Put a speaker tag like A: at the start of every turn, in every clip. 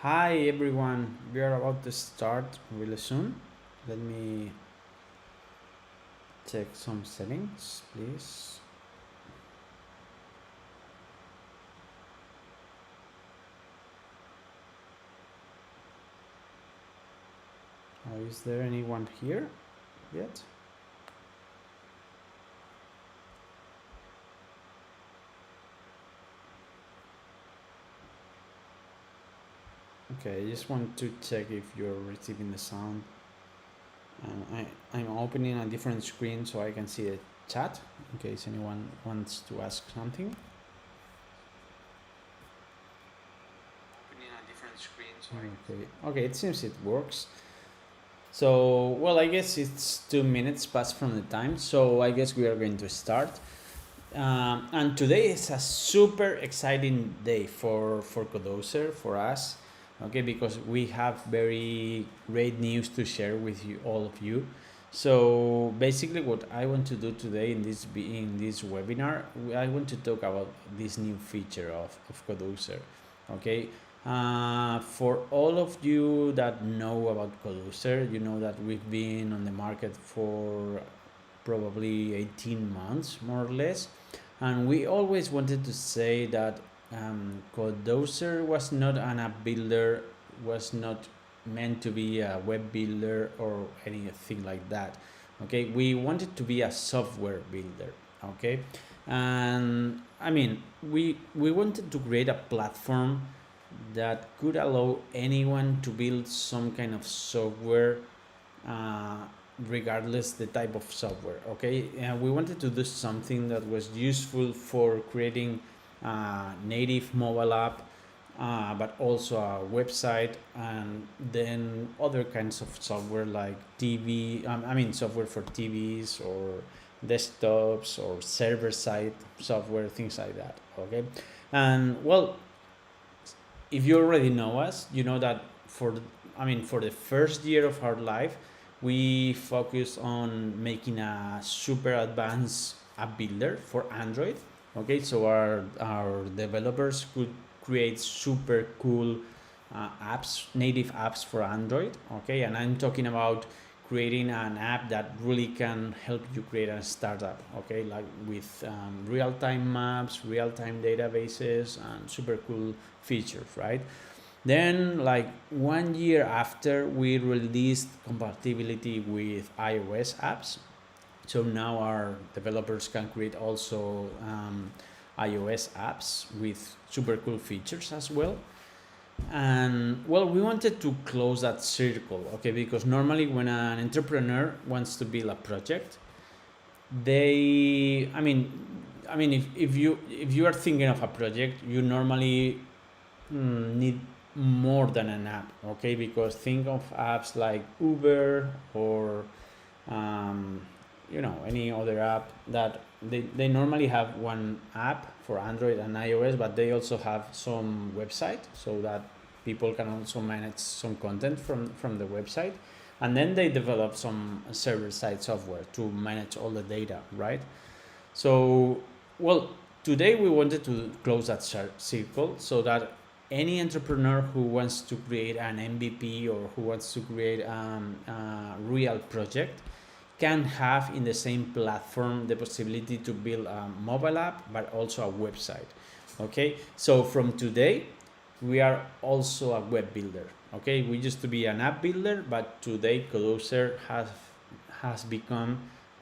A: Hi everyone, we are about to start really soon. Let me check some settings, please. Is there anyone here yet? Okay, I just want to check if you're receiving the sound. I'm opening a different screen so I can see the chat in case anyone wants to ask something. Opening a different screen so okay, it seems it works. So, well, I guess it's 2 minutes past from the time, so I guess we are going to start. And today is a super exciting day for Codoozer, for us, okay, because we have very great news to share with you, all of you. So basically what I want to do today in this webinar, I want to talk about this new feature of Codoozer, okay. For all of you that know about Codoozer, you know that we've been on the market for probably 18 months, more or less. And we always wanted to say that Codoozer was not an app builder, was not meant to be a web builder or anything like that. Okay, we wanted to be a software builder. Okay, and I mean, we wanted to create a platform that could allow anyone to build some kind of software, uh, regardless the type of software. Okay, and we wanted to do something that was useful for creating a native mobile app, but also a website, and then other kinds of software like software for TVs or desktops or server side software, things like that. Okay, and well, if you already know us, you know that for the first year of our life, we focus on making a super advanced app builder for Android. Okay, so our developers could create super cool apps, native apps for Android. Okay, and I'm talking about creating an app that really can help you create a startup. Okay, like with real-time maps, real-time databases, and super cool features, right? Then, like 1 year after, we released compatibility with iOS apps. So now our developers can create also iOS apps with super cool features as well. And well, we wanted to close that circle, okay, because normally when an entrepreneur wants to build a project, they, if you are thinking of a project, you normally need more than an app, okay? Because think of apps like Uber or um, any other app that they normally have one app for Android and iOS, but they also have some website so that people can also manage some content from the website, and then they develop some server-side software to manage all the data, right? So, well, today we wanted to close that circle so that any entrepreneur who wants to create an MVP or who wants to create a real project can have in the same platform the possibility to build a mobile app but also a website. Okay, so from today we are also a web builder. Okay, we used to be an app builder, but today Codoozer has become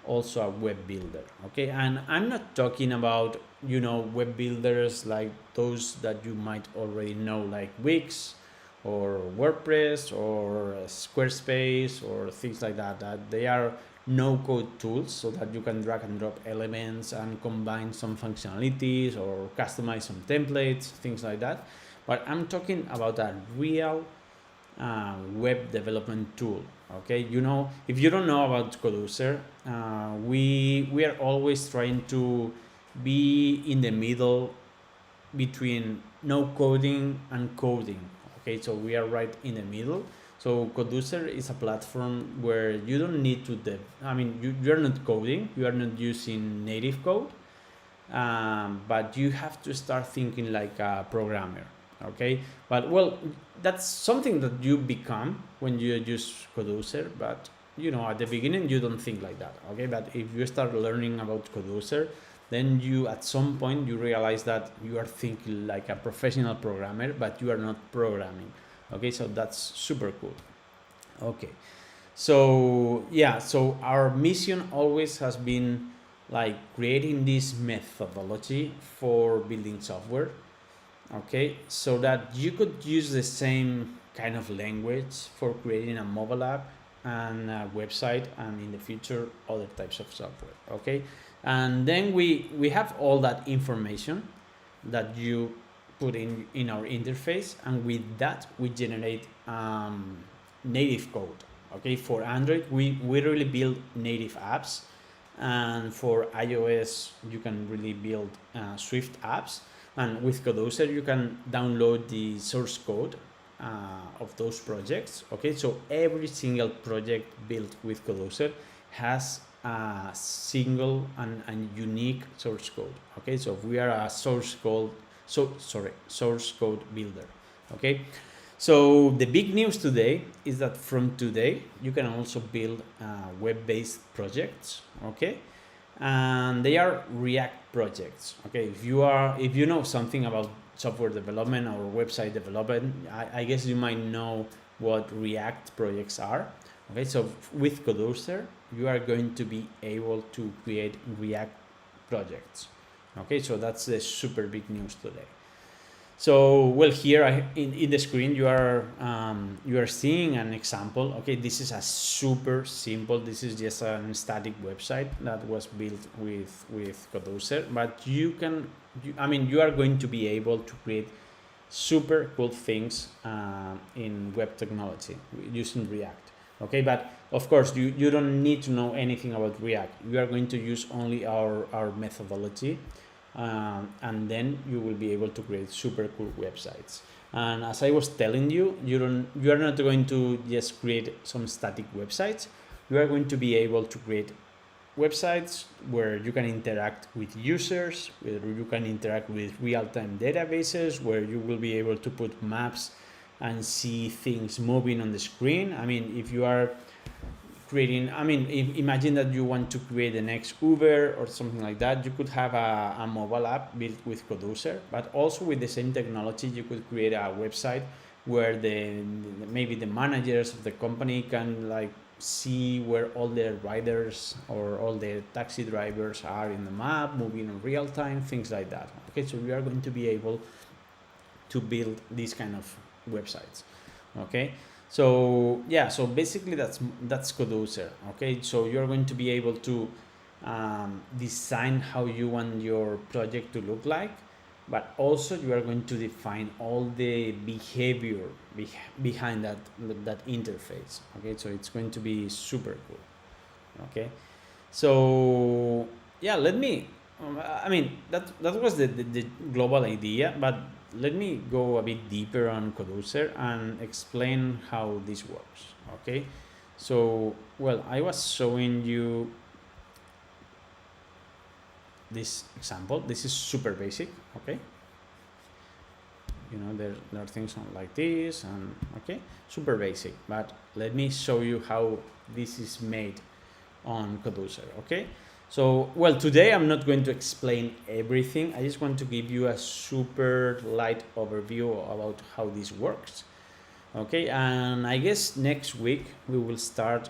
A: also a web builder. Okay, and I'm not talking about web builders like those that you might already know, like Wix or WordPress or Squarespace or things like that, that they are no code tools so that you can drag and drop elements and combine some functionalities or customize some templates, things like that. But I'm talking about a real web development tool. Okay, if you don't know about Codoozer, we are always trying to be in the middle between no coding and coding. Okay, so we are right in the middle. So Codoozer is a platform where you don't need to you're not coding, you are not using native code, but you have to start thinking like a programmer. Okay, but well, that's something that you become when you use Codoozer, but you know, at the beginning you don't think like that. Okay, but if you start learning about Codoozer, then you at some point you realize that you are thinking like a professional programmer, but you are not programming. Okay, so that's super cool. Okay, so yeah, so our mission always has been like creating this methodology for building software. Okay, so that you could use the same kind of language for creating a mobile app and a website, and in the future other types of software. Okay, and then we have all that information that you put in our interface, and with that we generate native code. Okay, for Android we really build native apps, and for iOS you can really build Swift apps, and with Codoozer you can download the source code of those projects. Okay, so every single project built with Codoozer has a single and unique source code. Okay, so we are a source code builder. Okay, so the big news today is that from today you can also build web-based projects. Okay, and they are React projects. Okay, if you know something about software development or website development, I guess you might know what React projects are. Okay, so with Codoozer you are going to be able to create React projects. Okay, so that's the super big news today. So well, here in the screen you are seeing an example. Okay, this is a super simple. This is just a static website that was built with Codoozer, but you are going to be able to create super cool things in web technology using React. Okay, but of course you don't need to know anything about React. You are going to use only our methodology. And then you will be able to create super cool websites. And as I was telling you, you are not going to just create some static websites. You are going to be able to create websites where you can interact with users, where you can interact with real-time databases, where you will be able to put maps and see things moving on the screen. I mean, if you are creating, imagine that you want to create the next Uber or something like that, you could have a mobile app built with Codoozer, but also with the same technology you could create a website where maybe the managers of the company can like see where all the riders or all the taxi drivers are in the map, moving in real time, things like that. Okay, so we are going to be able to build these kind of websites. Okay, so yeah, so basically that's Codoozer. Okay, so you're going to be able to design how you want your project to look like, but also you are going to define all the behavior behind that interface. Okay, so it's going to be super cool. Okay, so yeah, let me that was the global idea, but let me go a bit deeper on Codoozer and explain how this works. Okay, so well, I was showing you this example. This is super basic. Okay, you know, there are things like this, and okay, super basic, but let me show you how this is made on Codoozer. Okay, so well, today I'm not going to explain everything. I just want to give you a super light overview about how this works. Okay, and I guess next week we will start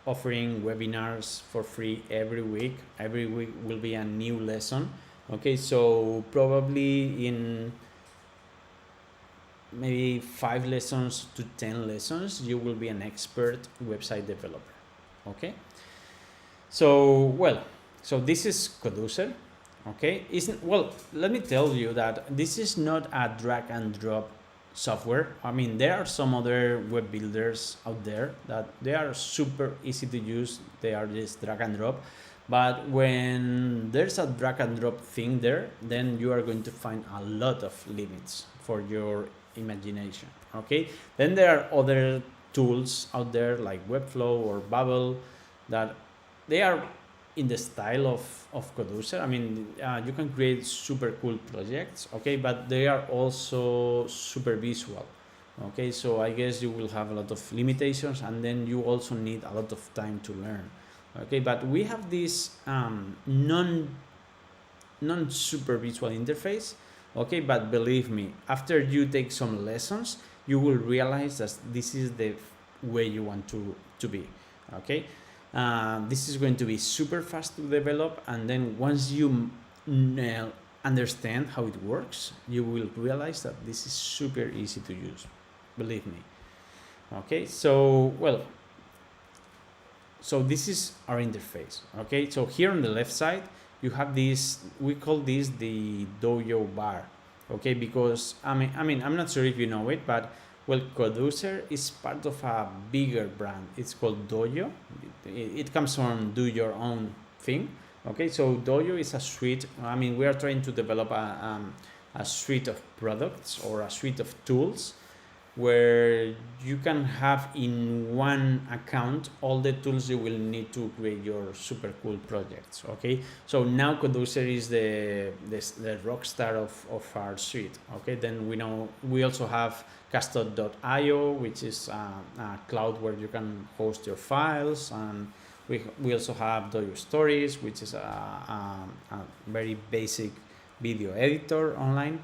A: offering webinars for free every week. Every week will be a new lesson. Okay, so probably in maybe 5 lessons to 10 lessons you will be an expert website developer. Okay, so well, so this is Codoozer. Okay, let me tell you that this is not a drag and drop software. I mean, there are some other web builders out there that they are super easy to use. They are just drag and drop, but when there's a drag and drop thing there, then you are going to find a lot of limits for your imagination. Okay, then there are other tools out there like Webflow or Bubble that they are in the style of Codoozer. I mean, you can create super cool projects, okay, but they are also super visual, okay. So I guess you will have a lot of limitations, and then you also need a lot of time to learn, okay. But we have this non super visual interface, okay. But believe me, after you take some lessons, you will realize that this is the way you want to be, okay. This is going to be super fast to develop, and then once you understand how it works, you will realize that this is super easy to use, believe me, okay. So well, so this is our interface, okay. So here on the left side you have this, we call this the Dojo bar, okay, because I mean I'm not sure if you know it, but well, Codoozer is part of a bigger brand. It's called Dojo. It comes from do your own thing, okay. So Dojo is a suite. I mean, we are trying to develop a suite of products or a suite of tools where you can have in one account all the tools you will need to create your super cool projects, okay. So now Codoozer is the rock star of our suite, okay. Then we also have Castod.io, which is a cloud where you can host your files, and we also have Dojo Stories, which is a very basic video editor online.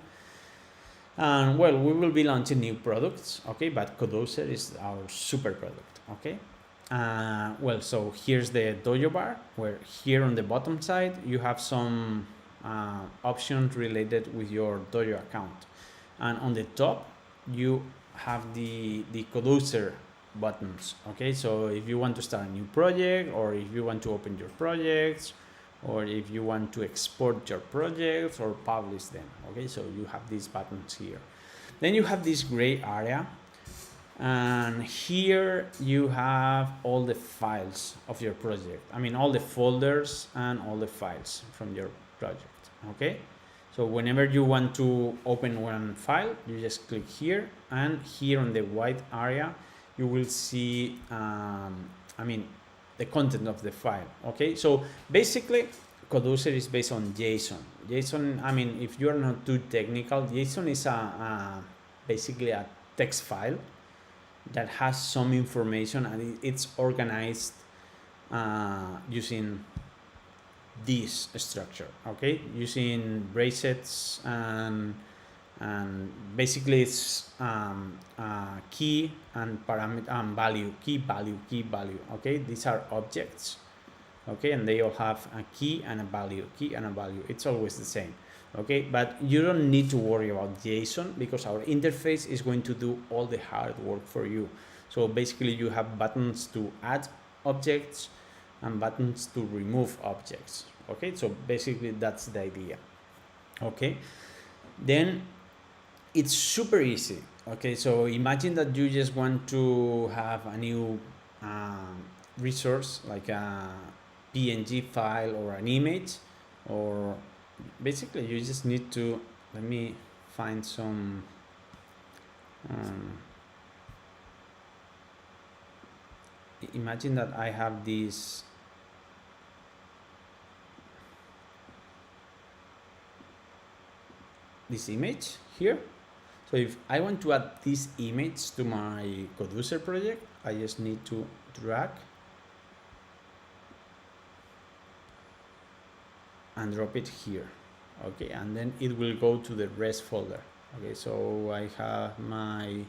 A: And well, we will be launching new products, okay, but Codoozer is our super product, okay. Well, so here's the Dojo bar, where here on the bottom side you have some options related with your Dojo account, and on the top you have the Codoozer buttons, okay. So if you want to start a new project, or if you want to open your projects, or if you want to export your projects or publish them, okay. So you have these buttons here. Then you have this gray area, and here you have all the files of your project. I mean, all the folders and all the files from your project, okay. So whenever you want to open one file, you just click here, and here on the white area you will see I mean the content of the file, okay. So basically Codoozer is based on JSON. I mean, if you are not too technical, JSON is basically a text file that has some information, and it's organized using this structure, okay, using brackets, and basically it's key and parameter and value, key value, okay. These are objects, okay, and they all have a key and a value, it's always the same, okay. But you don't need to worry about JSON, because our interface is going to do all the hard work for you. So basically you have buttons to add objects and buttons to remove objects, okay. So basically that's the idea, okay. Then it's super easy, okay. So imagine that you just want to have a new resource, like a PNG file or an image, or basically you just need to, let me find some imagine that I have this image here. So if I want to add this image to my Codoozer project, I just need to drag and drop it here, okay, and then it will go to the rest folder, okay. So I have my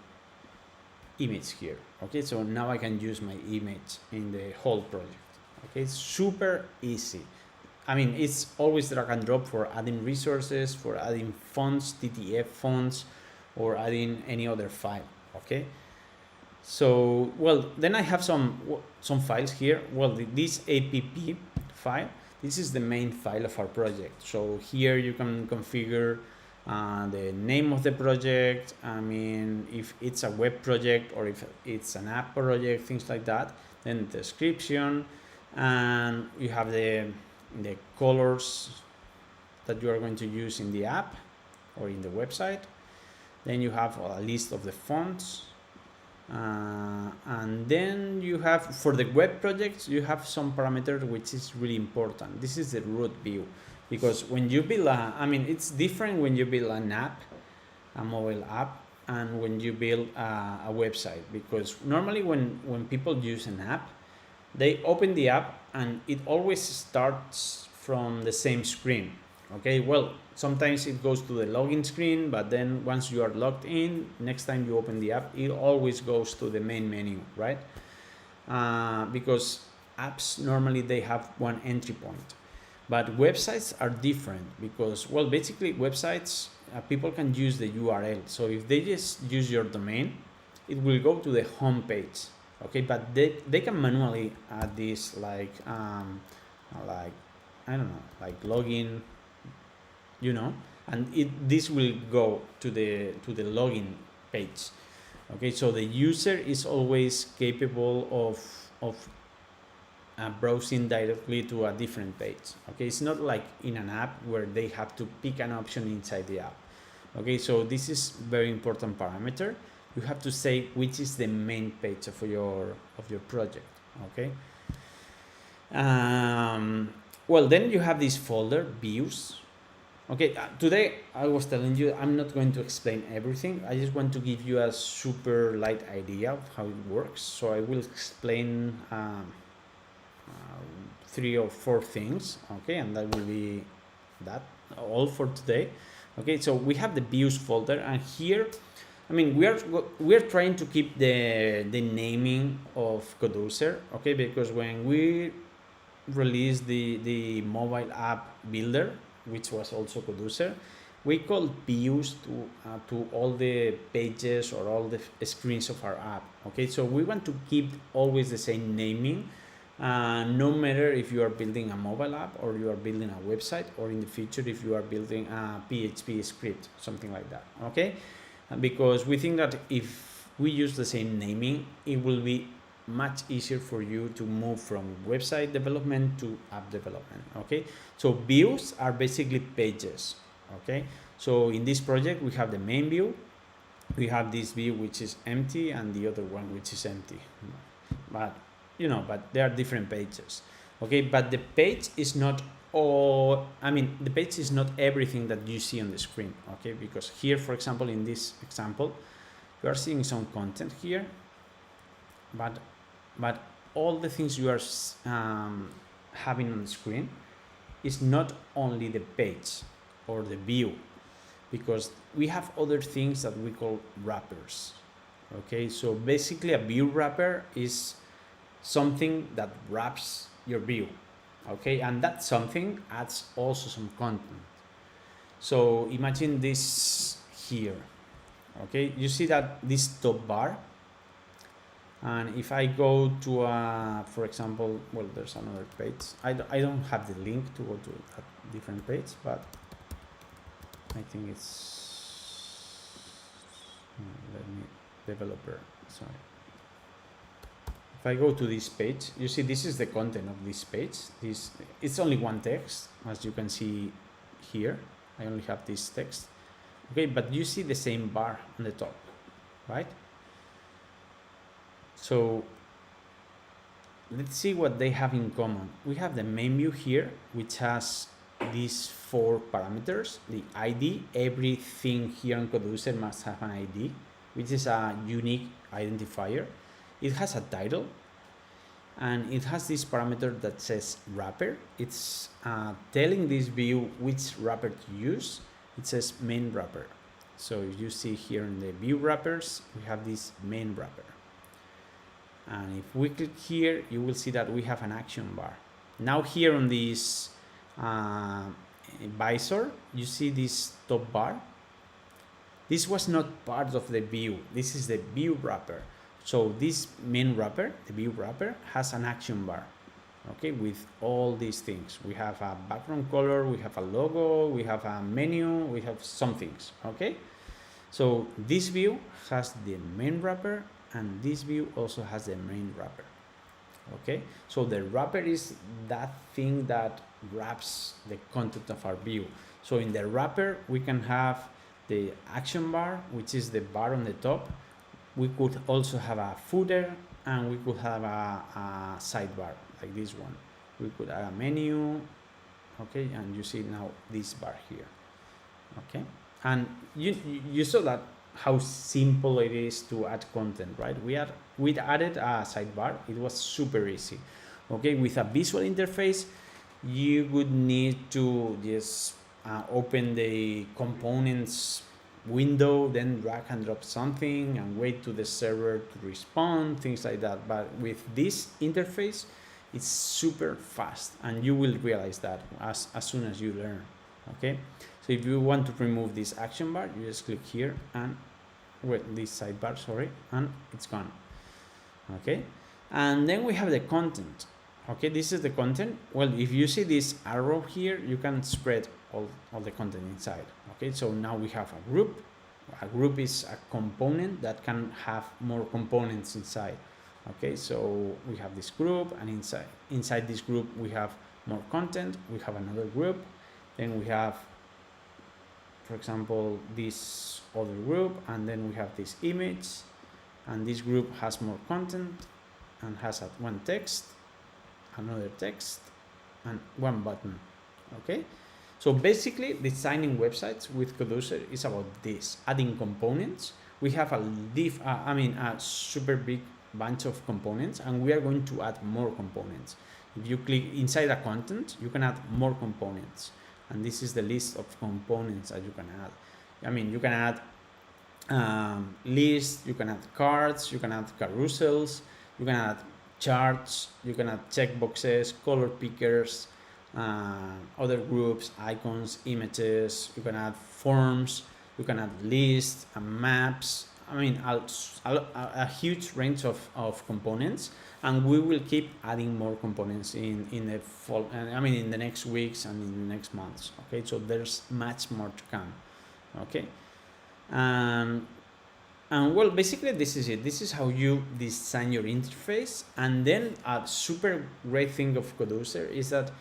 A: image here, okay. So now I can use my image in the whole project, okay. It's super easy. I mean, it's always drag and drop for adding resources, for adding fonts, TTF fonts, or adding any other file, okay. So well, then I have some files here. Well, this app file, this is the main file of our project. So here you can configure the name of the project. I mean, if it's a web project or if it's an app project, things like that. Then the description, and you have the colors that you are going to use in the app or in the website. Then you have a list of the fonts, And then you have, for the web projects, you have some parameter which is really important. This is the root view, because when you build it's different when you build an app, a mobile app, and when you build a website, because normally when people use an app, they open the app and it always starts from the same screen. Okay, well, sometimes it goes to the login screen, but then once you are logged in, next time you open the app, it always goes to the main menu, right? Because apps normally they have one entry point, but websites are different, because, well, basically websites, people can use the URL. So if they just use your domain, it will go to the home page. Okay, but they can manually add this, like I don't know, like login, and this will go to the login page. Okay, so the user is always capable of browsing directly to a different page. Okay, it's not like in an app where they have to pick an option inside the app. Okay, so this is very important parameter. You have to say which is the main page of your project. Okay. Well, then you have this folder, views. Okay, today I was telling you I'm not going to explain everything. I just want to give you a super light idea of how it works. So I will explain 3 or 4 things. Okay, and that will be that all for today. Okay, so we have the views folder, and here, we are trying to keep the naming of Codoozer. Okay, because when we released the mobile app builder, which was also Codoozer, we call views to all the pages or all the screens of our app. Okay, so we want to keep always the same naming, no matter if you are building a mobile app or you are building a website, or in the future if you are building a PHP script, something like that. Okay, because we think that if we use the same naming, it will be much easier for you to move from website development to app development. Okay, so views are basically pages. Okay, so in this project we have the main view, we have this view which is empty, and the other one which is empty, but they are different pages. Okay, but the page is not the page is not everything that you see on the screen. Okay, because here, for example, in this example, you are seeing some content here, but all the things you are having on the screen is not only the page or the view, because we have other things that we call wrappers. Okay, so basically a view wrapper is something that wraps your view. Okay, and that something adds also some content. So imagine this here. Okay, you see that this top bar, and if I go to for example, well, there's another page. I don't have the link to go to a different page, but I think it's developer, sorry. If I go to this page, you see this is the content of this page. It's only one text, as you can see here. I only have this text. Okay, but you see the same bar on the top, right? So let's see what they have in common. We have the main view here, which has these 4 parameters. The ID, everything here on Codoozer must have an ID, which is a unique identifier. It has a title, and it has this parameter that says wrapper. It's telling this view which wrapper to use. It says main wrapper. So if you see here in the view wrappers, we have this main wrapper. And if we click here, you will see that we have an action bar. Now here on this visor, you see this top bar. This was not part of the view. This is the view wrapper. So this main wrapper, the view wrapper, has an action bar. Okay, with all these things. We have a background color, we have a logo, we have a menu, we have some things. Okay, so this view has the main wrapper, and this view also has the main wrapper. Okay, so the wrapper is that thing that wraps the content of our view. So in the wrapper, we can have the action bar, which is the bar on the top, we could also have a footer, and we could have a sidebar like this one. We could add a menu, okay, and you see now this bar here, okay, and you saw that how simple it is to add content, right? We added a sidebar. It was super easy, okay. With a visual interface, you would need to just open the components window, then drag and drop something and wait to the server to respond, things like that. But with this interface, it's super fast, and you will realize that as soon as you learn, okay. So if you want to remove this action bar, you just click here and this sidebar, sorry, and it's gone, okay. And then we have the content, okay. This is the content. Well, if you see this arrow here, you can spread all the content inside, okay. So now we have a group. A group is a component that can have more components inside, okay. So we have this group, and inside this group we have more content. We have another group, then we have, for example, this other group, and then we have this image, and this group has more content and has one text, another text, and one button, okay. So basically, designing websites with Codoozer is about this: adding components. We have a super big bunch of components, and we are going to add more components. If you click inside a content, you can add more components, and this is the list of components that you can add. I mean, you can add lists, you can add cards, you can add carousels, you can add charts, you can add checkboxes, color pickers, other groups, icons, images. You can add forms, you can add lists and maps. I mean, a huge range of components, and we will keep adding more components in the fall. In the next weeks and in the next months. Okay, so there's much more to come. Okay, and well, basically this is it. This is how you design your interface. And then a super great thing of Codoozer is that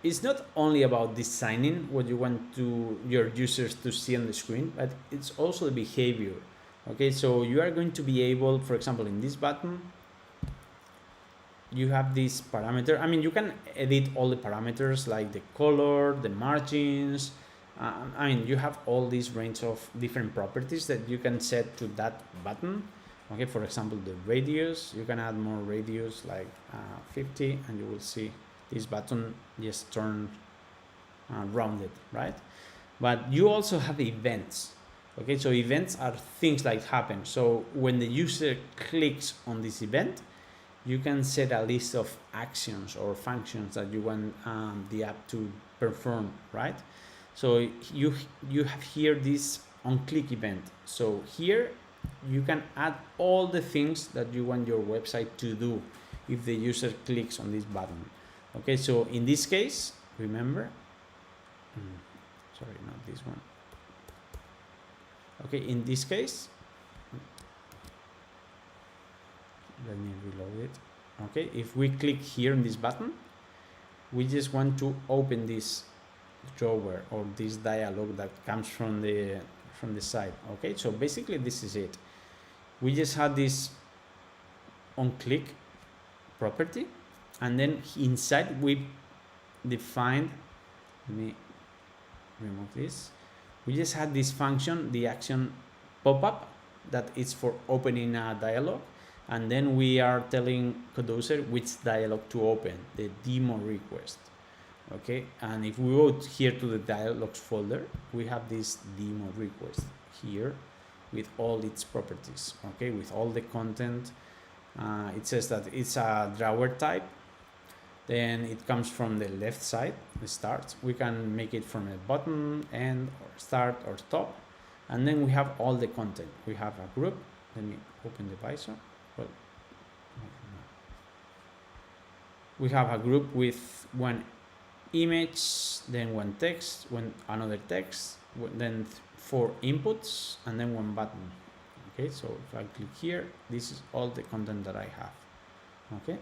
A: it's not only about designing what you want your users to see on the screen, but it's also the behavior. Okay, so you are going to be able, for example, in this button, you have this parameter. I mean, you can edit all the parameters like the color, the margins. You have all this range of different properties that you can set to that button. Okay, for example, the radius, you can add more radius, like 50, and you will see this button just turned rounded, right? But you also have events. Okay, so events are things like happen. So when the user clicks on this event, you can set a list of actions or functions that you want the app to perform, right? So you have here this on-click event. So here you can add all the things that you want your website to do if the user clicks on this button. Okay, so in this case, remember, sorry, not this one. Okay, in this case, let me reload it. Okay, if we click here on this button, we just want to open this drawer or this dialog that comes from the side. Okay, so basically this is it. We just had this on click property, and then inside we defined, let me remove this, we just had this function, the action pop-up, that is for opening a dialog, and then we are telling Codoozer which dialog to open, the demo request. Okay, and if we go here to the dialogs folder, we have this demo request here with all its properties. Okay, with all the content. It says that it's a drawer type. Then it comes from the left side, the start. We can make it from a bottom, end, or start, or top. And then we have all the content. We have a group. Let me open the visor. Well, we have a group with one image, then one text, another text, then 4 inputs, and then one button. Okay, so if I click here, this is all the content that I have. Okay,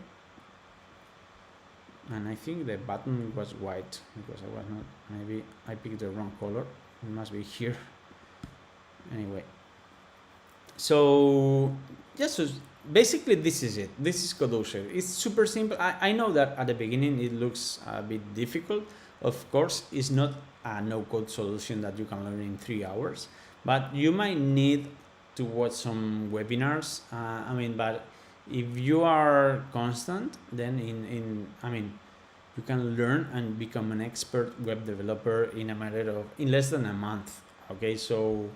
A: and I think the button was white because I was not, maybe I picked the wrong color. It must be here. Anyway, So yeah, so basically this is it. This is Codoozer. It's super simple. I know that at the beginning it looks a bit difficult. Of course, it's not a no-code solution that you can learn in 3 hours, but you might need to watch some webinars. But if you are constant, then you can learn and become an expert web developer in less than a month. Okay, so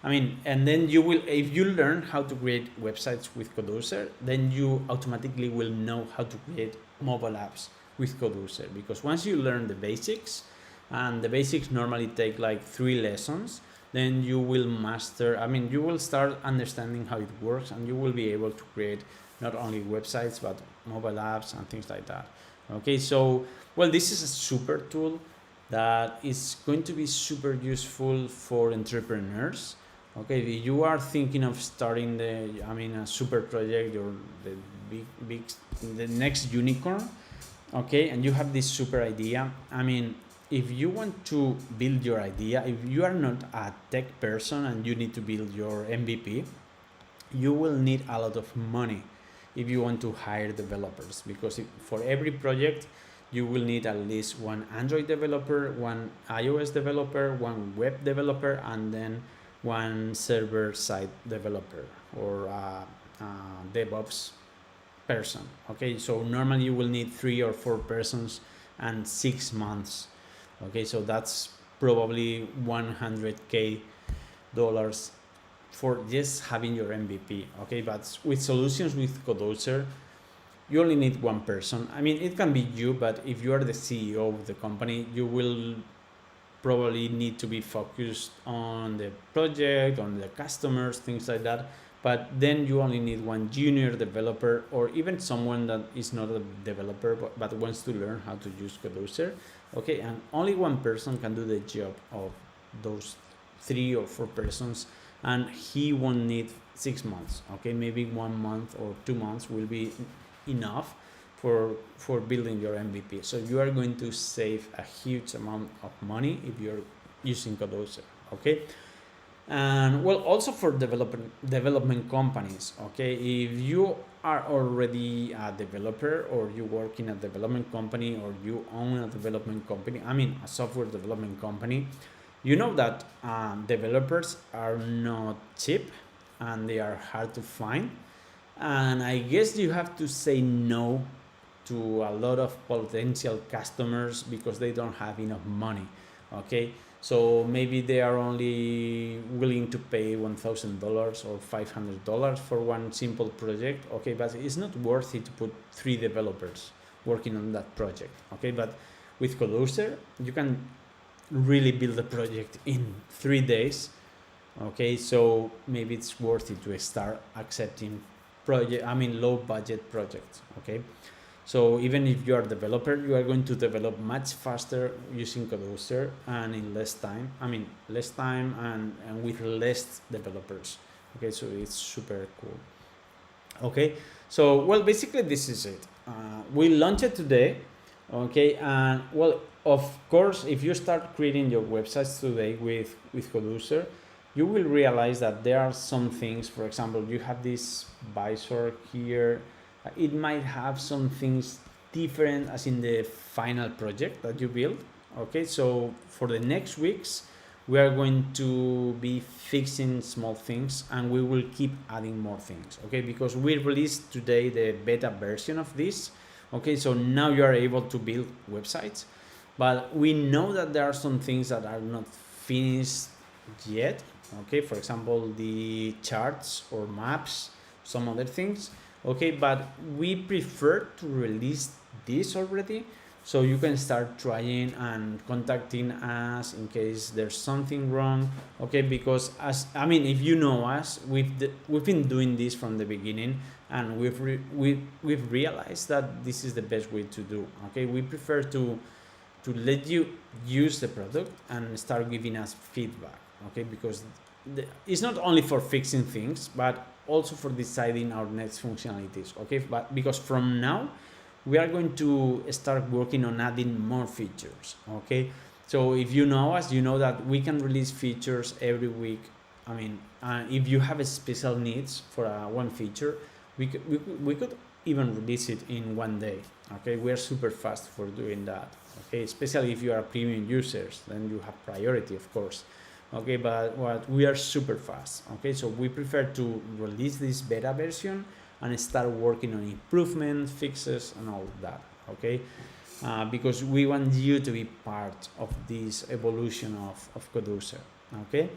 A: and then you will, if you learn how to create websites with Codoozer, then you automatically will know how to create mobile apps with Codoozer, because once you learn the basics, and the basics normally take like 3 lessons, then you will master, you will start understanding how it works, and you will be able to create not only websites but mobile apps and things like that. Okay, so well, this is a super tool that is going to be super useful for entrepreneurs. Okay, if you are thinking of starting a super project or the next unicorn, okay, and you have this super idea, if you want to build your idea, if you are not a tech person and you need to build your MVP, you will need a lot of money if you want to hire developers, because for every project you will need at least one Android developer, one iOS developer, one web developer, and then one server-side developer or DevOps person. Okay, so normally you will need 3 or 4 persons and 6 months. Okay, so that's probably $100K for just having your MVP. Okay, but with solutions with Codoozer, you only need one person. It can be you, but if you are the CEO of the company, you will probably need to be focused on the project, on the customers, things like that. But then you only need one junior developer, or even someone that is not a developer but wants to learn how to use Codoozer. Okay, and only one person can do the job of those 3 or 4 persons, and he won't need 6 months. Okay, maybe 1 month or 2 months will be enough for building your MVP. So you are going to save a huge amount of money if you're using Codoozer. Okay, and well, also for development companies. Okay, if you are already a developer, or you work in a development company, or you own a development company, a software development company, you know that developers are not cheap and they are hard to find, and I guess you have to say no to a lot of potential customers because they don't have enough money. Okay, so maybe they are only willing to pay $1,000 or $500 for one simple project. Okay, but it's not worth it to put 3 developers working on that project. Okay, but with Codoozer you can really build a project in 3 days. Okay, so maybe it's worth it to start accepting low budget projects. Okay, so even if you are a developer, you are going to develop much faster using Codoozer and in less time. Less time and with less developers. Okay, so it's super cool. Okay, so well, basically this is it. We launched it today. Okay, and well, of course, if you start creating your websites today with Codoozer, you will realize that there are some things. For example, you have this visor here. It might have some things different as in the final project that you build. Okay, so for the next weeks, we are going to be fixing small things, and we will keep adding more things. Okay, because we released today the beta version of this. Okay, so now you are able to build websites, but we know that there are some things that are not finished yet. Okay, for example, the charts or maps, some other things. Okay, but we prefer to release this already, so you can start trying and contacting us in case there's something wrong. Okay, because if you know us, we've been doing this from the beginning, and we've realized that this is the best way to do. Okay, we prefer to let you use the product and start giving us feedback. Okay, because it's not only for fixing things, but also for deciding our next functionalities. Okay, but because from now we are going to start working on adding more features. Okay, so if you know us, you know that we can release features every week I mean, if you have a special needs for one feature, we could even release it in one day. Okay, we are super fast for doing that. Okay, especially if you are premium users, then you have priority, of course. Okay, but we are super fast. Okay, so we prefer to release this beta version and start working on improvements, fixes, and all of that. Okay, because we want you to be part of this evolution of Codoozer. Okay,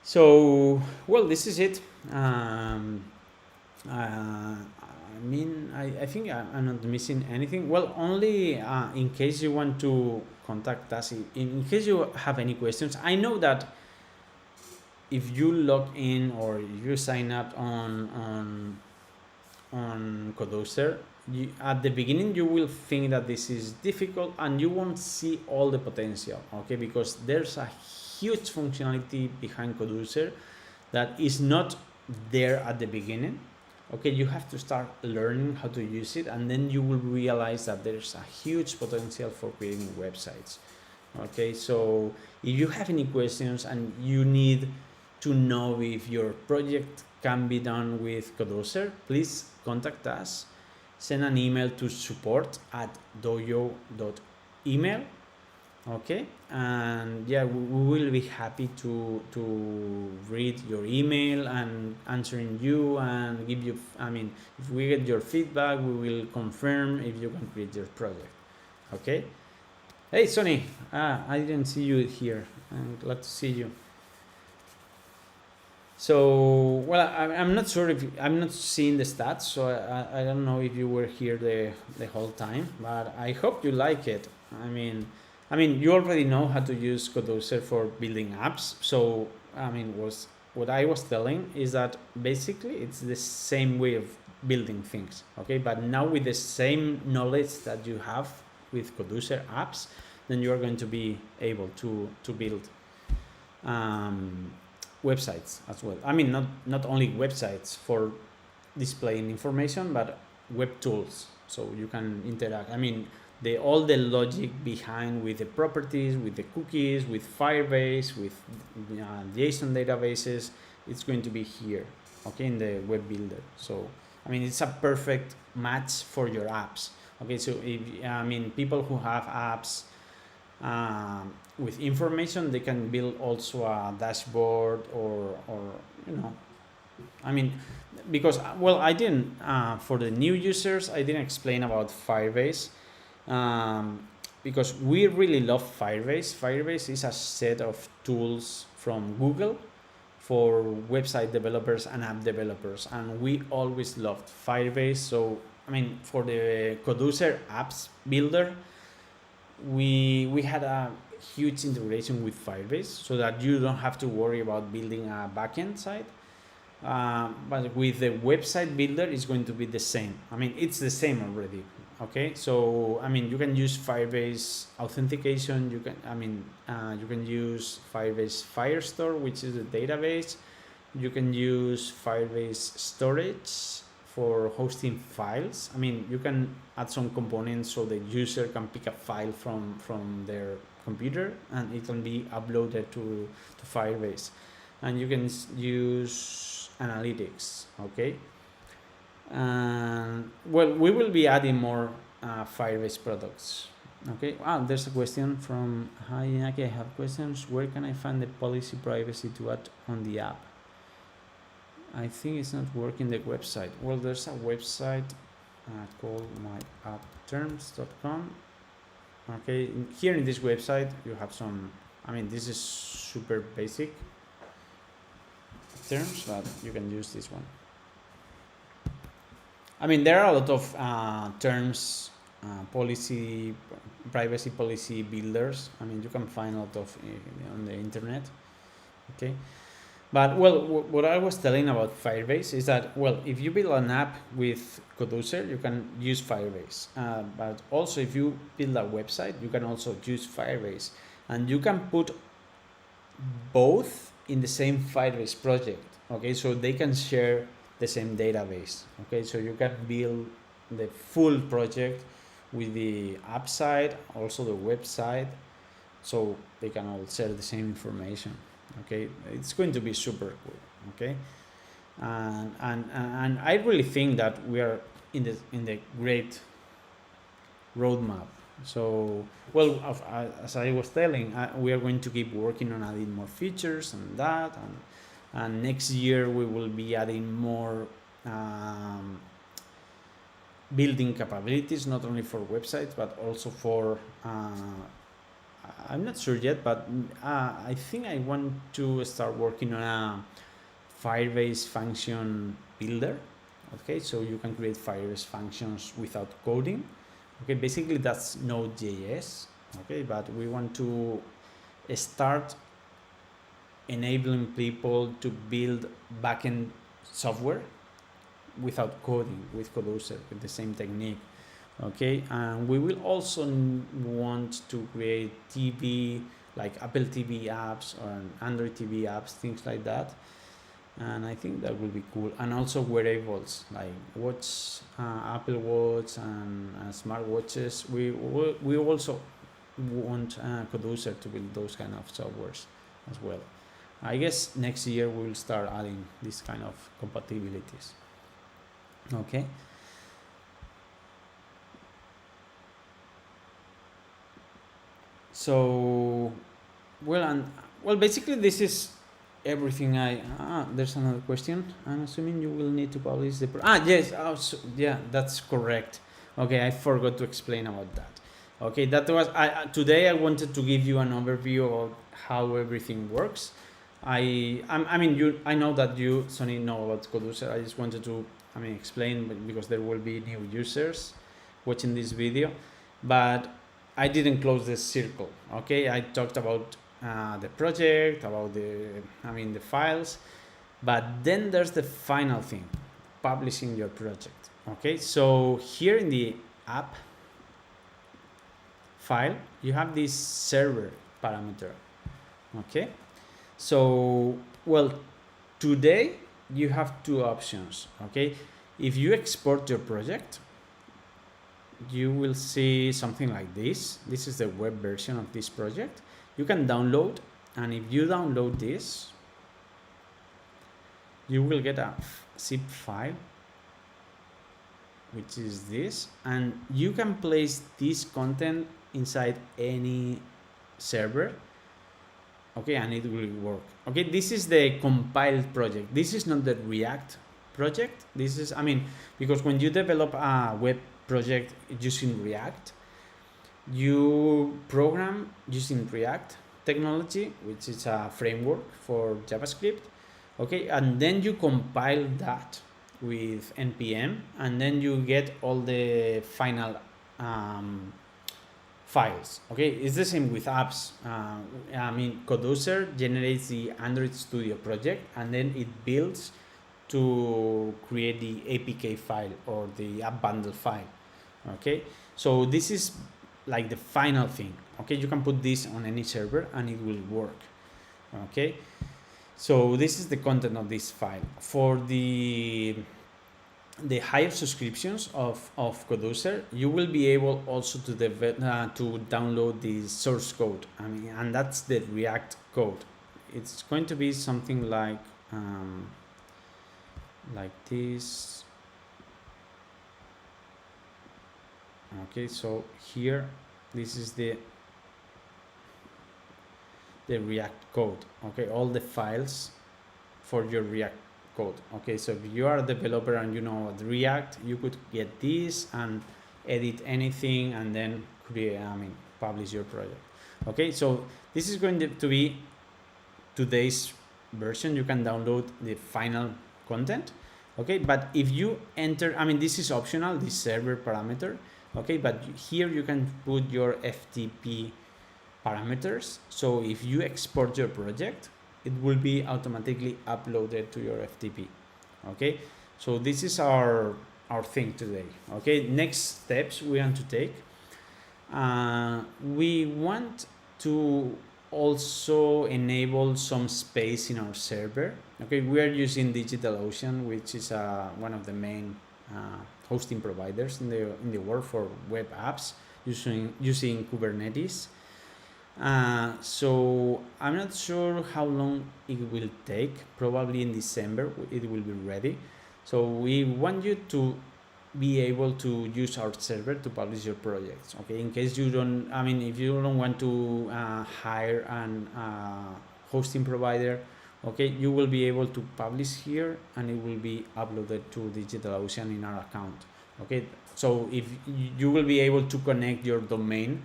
A: so well, this is it. I mean, I think I'm not missing anything. Well, only in case you want to contact us, in case you have any questions. I know that if you log in or you sign up on Codoozer, at the beginning you will think that this is difficult and you won't see all the potential. Okay, because there's a huge functionality behind Codoozer that is not there at the beginning. Okay, you have to start learning how to use it, and then you will realize that there's a huge potential for creating websites. Okay, so if you have any questions and you need to know if your project can be done with Codoozer, please contact us. Send an email to support@dojo.email. Okay, and yeah, we will be happy to read your email and answering you and give you, I mean, if we get your feedback, we will confirm if you can create your project. Okay, hey Sonny, I didn't see you here. I'm glad to see you. So well, I'm not sure if I'm not seeing the stats, so I don't know if you were here the whole time, but I hope you like it. I mean, you already know how to use Codoozer for building apps. So, I mean, what I was telling is that basically it's the same way of building things, okay? But now with the same knowledge that you have with Codoozer apps, then you are going to be able to build websites as well. I mean, not only websites for displaying information, but web tools, so you can interact. I mean, all the logic behind with the properties, with the cookies, with Firebase, with JSON databases, it's going to be here, okay, in the web builder. So I mean, it's a perfect match for your apps. Okay, so people who have apps with information, they can build also a dashboard or I mean, because I didn't for the new users, I didn't explain about Firebase. Because we really love Firebase. Firebase is a set of tools from Google for website developers and app developers, and we always loved Firebase. So I mean, for the Codoozer apps builder, we had a huge integration with Firebase, so that you don't have to worry about building a backend site. But with the website builder, it's going to be the same. I mean, it's the same already. Okay, so I mean, you can use Firebase authentication. You can use Firebase Firestore, which is a database. You can use Firebase storage for hosting files. I mean, you can add some components so the user can pick a file from their computer and it can be uploaded to Firebase. And you can use analytics. Okay. Well, we will be adding more Firebase products. Okay. There's a question from hi Inaki. I have questions. Where can I find the policy privacy to add on the app? I think it's not working the website. Well, there's a website called myappterms.com. Okay. Here in this website, you have some. I mean, this is super basic terms, but you can use this one. I mean, there are a lot of terms, privacy policy builders. I mean, you can find a lot of on the internet. Okay, but well, what I was telling about Firebase is that, well, if you build an app with Codoozer, you can use Firebase. But also, if you build a website, you can also use Firebase, and you can put both in the same Firebase project. Okay, so they can share the same database. Okay, so you can build the full project with the app side, also the website, so they can all share the same information. Okay, it's going to be super cool. Okay, and I really think that we are in the great roadmap. So, well, as I was telling, we are going to keep working on adding more features and that, and next year we will be adding more building capabilities, not only for websites but also for I'm not sure yet, but I think I want to start working on a Firebase function builder. Okay, so you can create Firebase functions without coding. Okay, basically that's Node.js. Okay, but we want to start enabling people to build backend software without coding with Codoozer, with the same technique. Okay, and we will also want to create TV, like Apple TV apps or Android TV apps, things like that. And I think that will be cool. And also wearables like watch, Apple Watch and smart watches. We also want Codoozer to build those kind of softwares as well. I guess next year we will start adding this kind of compatibilities. Okay. So, well, basically this is everything. There's another question. I'm assuming you will need to publish the yes. Yeah, that's correct. Okay, I forgot to explain about that. Okay, that was today I wanted to give you an overview of how everything works. I know that you, Sonny, know about Codoozer. I just wanted to explain because there will be new users watching this video, but I didn't close the circle. Okay, I talked about the project, about the files, but then there's the final thing, publishing your project. Okay, so here in the app file, you have this server parameter. Okay, so well, today you have two options. Okay, if you export your project, you will see something like this. This is the web version of this project. You can download, and if you download this, you will get a zip file, which is this, and you can place this content inside any server. Okay, and it will work. Okay, this is the compiled project. This is not the React project. This is, because when you develop a web project using React, you program using React technology, which is a framework for JavaScript. Okay, and then you compile that with npm, and then you get all the final files. Okay, it's the same with apps. Codoozer generates the Android Studio project, and then it builds to create the APK file or the app bundle file. Okay, so this is like the final thing. Okay, you can put this on any server and it will work. Okay, so this is the content of this file. For the higher subscriptions of Codoozer, you will be able also to download the source code. And that's the React code. It's going to be something like this. Okay, so here, this is the React code. Okay, all the files for your React code. Okay, so if you are a developer and you know React, you could get this and edit anything and then create, publish your project. Okay, so this is going to be today's version. You can download the final content. Okay, but if you enter, this is optional, this server parameter. Okay, but here you can put your FTP parameters. So if you export your project, it will be automatically uploaded to your FTP. Okay, so this is our thing today. Okay, next steps we want to take. We want to also enable some space in our server. Okay, we are using DigitalOcean, which is one of the main hosting providers in the world for web apps using Kubernetes. So I'm not sure how long it will take. Probably in December it will be ready. So we want you to be able to use our server to publish your projects. Okay, in case you don't, I mean, if you don't want to hire an hosting provider, okay, you will be able to publish here and it will be uploaded to DigitalOcean in our account. Okay, so if you will be able to connect your domain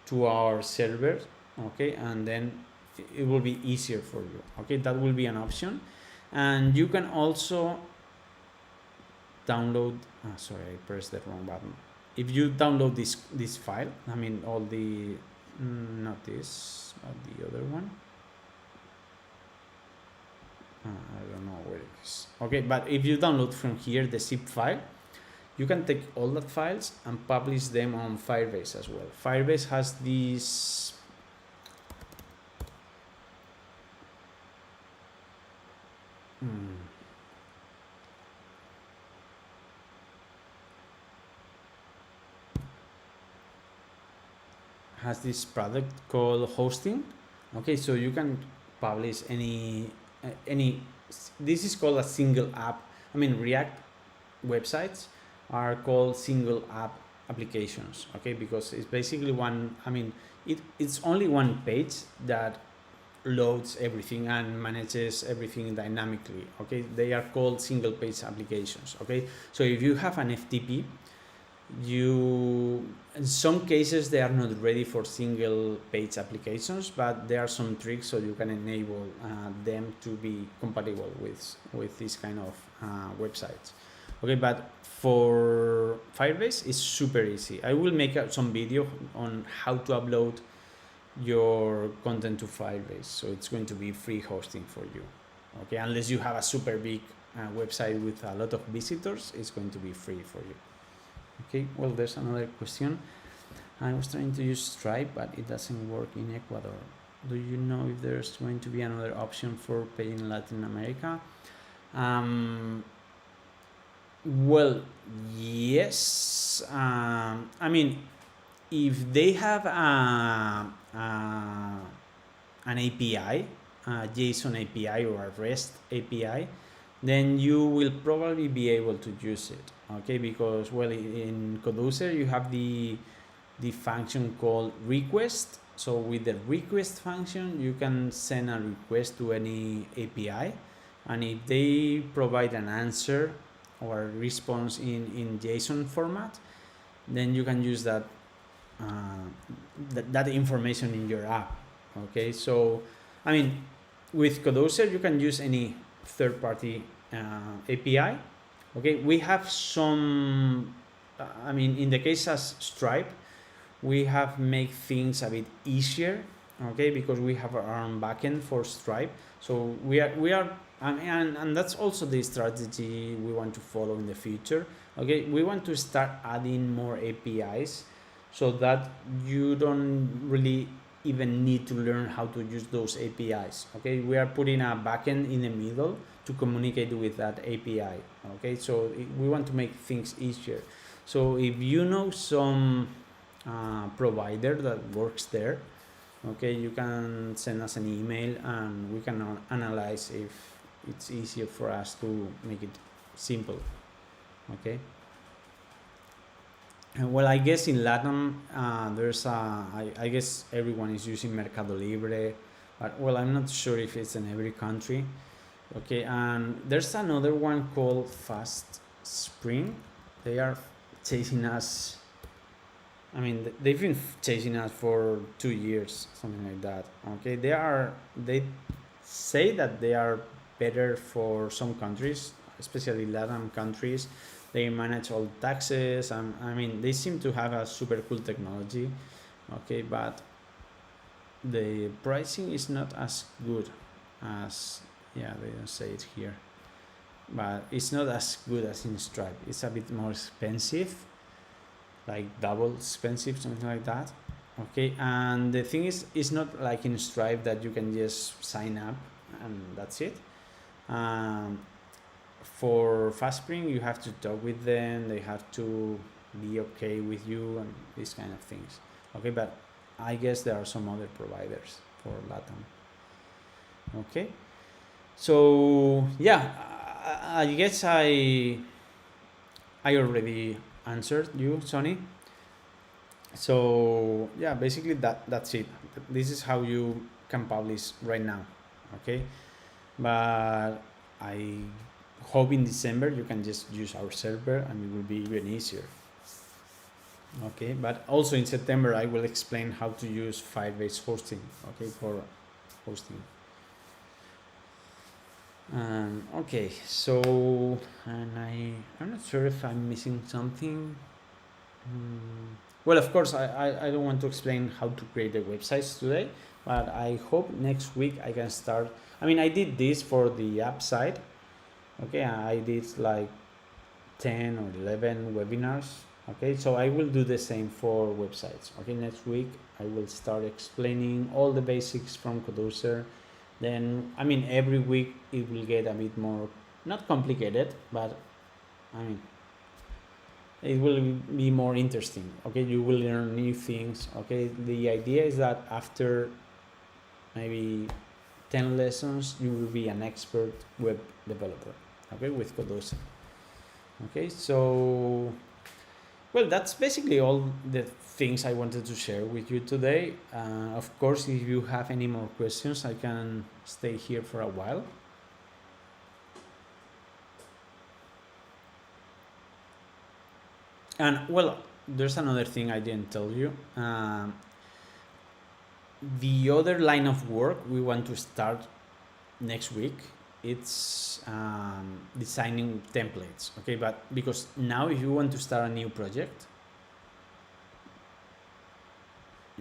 A: to our server, okay, and then it will be easier for you. Okay, that will be an option. And you can also download, sorry, I pressed the wrong button. If you download this file, I mean all the not this, but the other one, I don't know where it is. Okay, but if you download from here the zip file, you can take all the files and publish them on Firebase as well. Firebase has this has this product called hosting. Okay, so you can publish any this is called a single app. I mean, React websites are called single app applications. Okay, because it's basically one, I mean, it's only one page that loads everything and manages everything dynamically. Okay, they are called single page applications. Okay, so if you have an FTP, you, in some cases they are not ready for single page applications, but there are some tricks so you can enable them to be compatible with this kind of websites. Okay, but for Firebase it's super easy. I will make some video on how to upload your content to Firebase, so it's going to be free hosting for you. Okay, unless you have a super big website with a lot of visitors, it's going to be free for you. Okay, well, there's another question. I was trying to use Stripe, but it doesn't work in Ecuador. Do you know if there's going to be another option for paying in Latin America? Well, yes. I mean, if they have an API, a JSON API or a REST API, then you will probably be able to use it. Okay, because, well, in Codoozer you have the function called request. So with the request function you can send a request to any API, and if they provide an answer or a response in JSON format, then you can use that that information in your app. Okay, so I mean, with Codoozer you can use any third-party API. Okay, we have some, I mean, in the case of Stripe, we have made things a bit easier. Okay, because we have our own backend for Stripe, so we are and that's also the strategy we want to follow in the future. Okay, we want to start adding more APIs so that you don't really even need to learn how to use those APIs. Okay, we are putting a backend in the middle to communicate with that API. Okay, so we want to make things easier. So if you know some provider that works there, okay, you can send us an email and we can analyze if it's easier for us to make it simple. Okay. And well, I guess in Latin there's I guess everyone is using Mercado Libre, but well, I'm not sure if it's in every country. Okay, and there's another one called Fast Spring. They are chasing us. I mean, they've been chasing us for 2 years, something like that. Okay, they say that they are better for some countries, especially Latin countries. They manage all taxes, and I mean, they seem to have a super cool technology. Okay, but the pricing is not as good as, yeah, they don't say it here, but it's not as good as in Stripe. It's a bit more expensive, like double expensive, something like that. Okay, and the thing is, it's not like in Stripe that you can just sign up and that's it. For FastSpring, you have to talk with them, they have to be okay with you and these kind of things. Okay, but I guess there are some other providers for Latam. Okay, so yeah, I guess I already answered you, Sonny. So yeah, basically that's it. This is how you can publish right now. Okay, but I hope in December you can just use our server and it will be even easier. Okay, but also in September I will explain how to use Firebase hosting, okay, for hosting. Okay, so and I'm not sure if I'm missing something. Well, of course I don't want to explain how to create the websites today, but I hope next week I can start. I mean, I did this for the app side. Okay, I did like 10 or 11 webinars. Okay, so I will do the same for websites. Okay, next week I will start explaining all the basics from Codoozer. Then, I mean, every week it will get a bit more, not complicated, but I mean, it will be more interesting. Okay, you will learn new things. Okay, the idea is that after maybe 10 lessons, you will be an expert web developer. Okay, with Codoozer. Okay, so well, that's basically all the things I wanted to share with you today. Of course, if you have any more questions, I can stay here for a while. And well, there's another thing I didn't tell you. The other line of work we want to start next week, it's designing templates. Okay, but because now if you want to start a new project,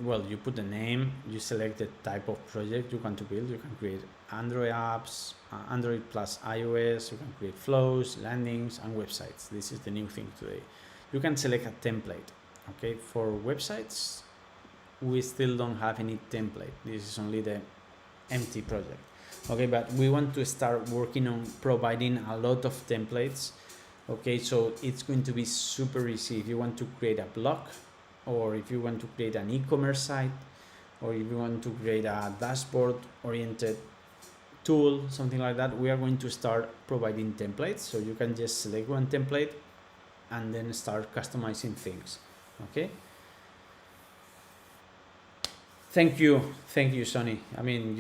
A: well, you put the name, you select the type of project you want to build. You can create Android apps, Android plus iOS, you can create flows, landings, and websites. This is the new thing today. You can select a template. Okay, for websites, we still don't have any template. This is only the empty project. Okay, but we want to start working on providing a lot of templates. Okay, so it's going to be super easy if you want to create a blog, or if you want to create an e-commerce site, or if you want to create a dashboard oriented tool, something like that. We are going to start providing templates, so you can just select one template and then start customizing things. Okay, thank you, Sonny. I mean,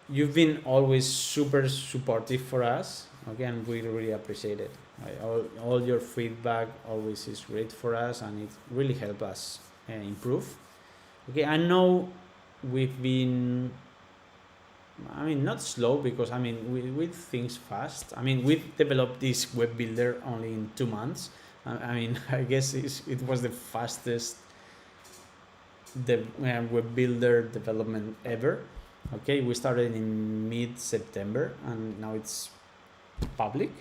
A: you've been always super supportive for us. Again, we really appreciate it. All your feedback always is great for us, and it really helps us improve. Okay, I know we've been, I mean, not slow, because I mean we things fast. I mean, we've developed this web builder only in 2 months. I mean, I guess it was the fastest web builder development ever. Okay, we started in mid-September and now it's public.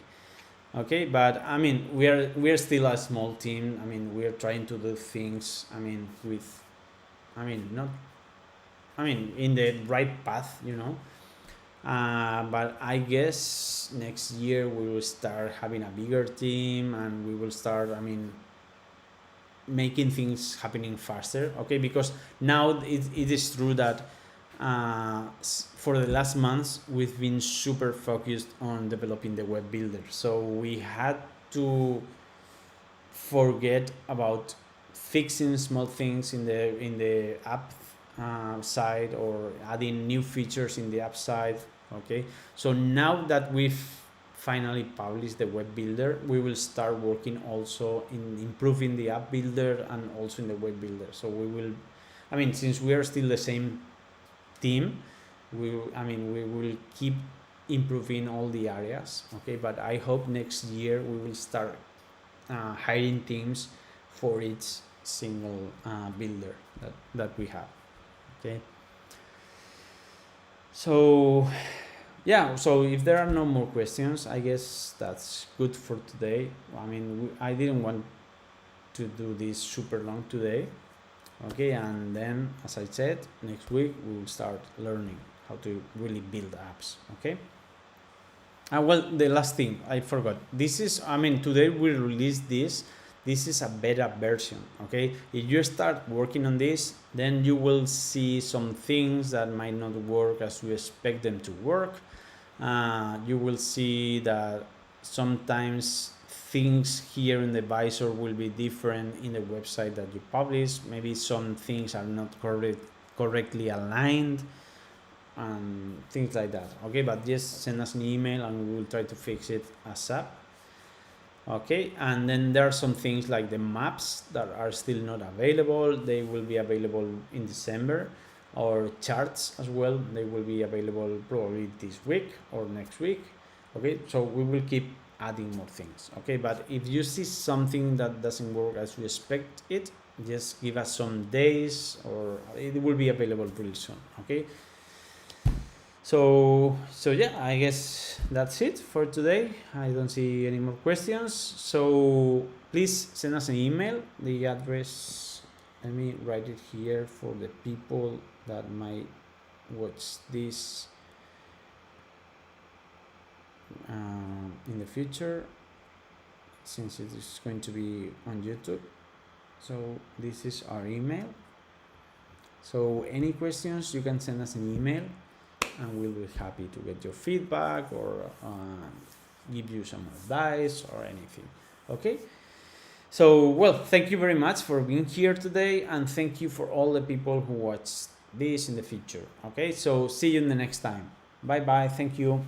A: Okay, but I mean, we are still a small team. I mean, we are trying to do things, I mean, with, I mean, not, I mean, in the right path, you know. But I guess next year we will start having a bigger team, and we will start, I mean, making things happening faster. Okay, because now it is true that for the last months we've been super focused on developing the web builder, so we had to forget about fixing small things in the app side, or adding new features in the app side. Okay, so now that we've finally published the web builder, we will start working also in improving the app builder and also in the web builder. So we will, I mean, since we are still the same team, we will keep improving all the areas. Okay, but I hope next year we will start hiring teams for each single builder that we have. Okay, so yeah, so if there are no more questions, I guess that's good for today. I mean, I didn't want to do this super long today. Okay, and then, as I said, next week we will start learning how to really build apps. Okay. Well, the last thing I forgot. This is, I mean, today we released this. this is a beta version. Okay, if you start working on this, then you will see some things that might not work as you expect them to work. You will see that sometimes things here in the visor will be different in the website that you publish. Maybe some things are not correctly aligned and things like that. Okay, but just send us an email and we will try to fix it ASAP. Okay, and then there are some things like the maps that are still not available. They will be available in December, or charts as well. They will be available probably this week or next week. Okay, so we will keep adding more things. Okay, but if you see something that doesn't work as you expect it, just give us some days, or it will be available pretty soon. Okay, so yeah, I guess that's it for today. I don't see any more questions, so please send us an email. The address, let me write it here for the people that might watch this in the future, since it is going to be on YouTube. So this is our email. So any questions, you can send us an email and we'll be happy to get your feedback or give you some advice or anything. Okay, so well, thank you very much for being here today, and thank you for all the people who watch this in the future. Okay, so see you in the next time. Bye bye. Thank you.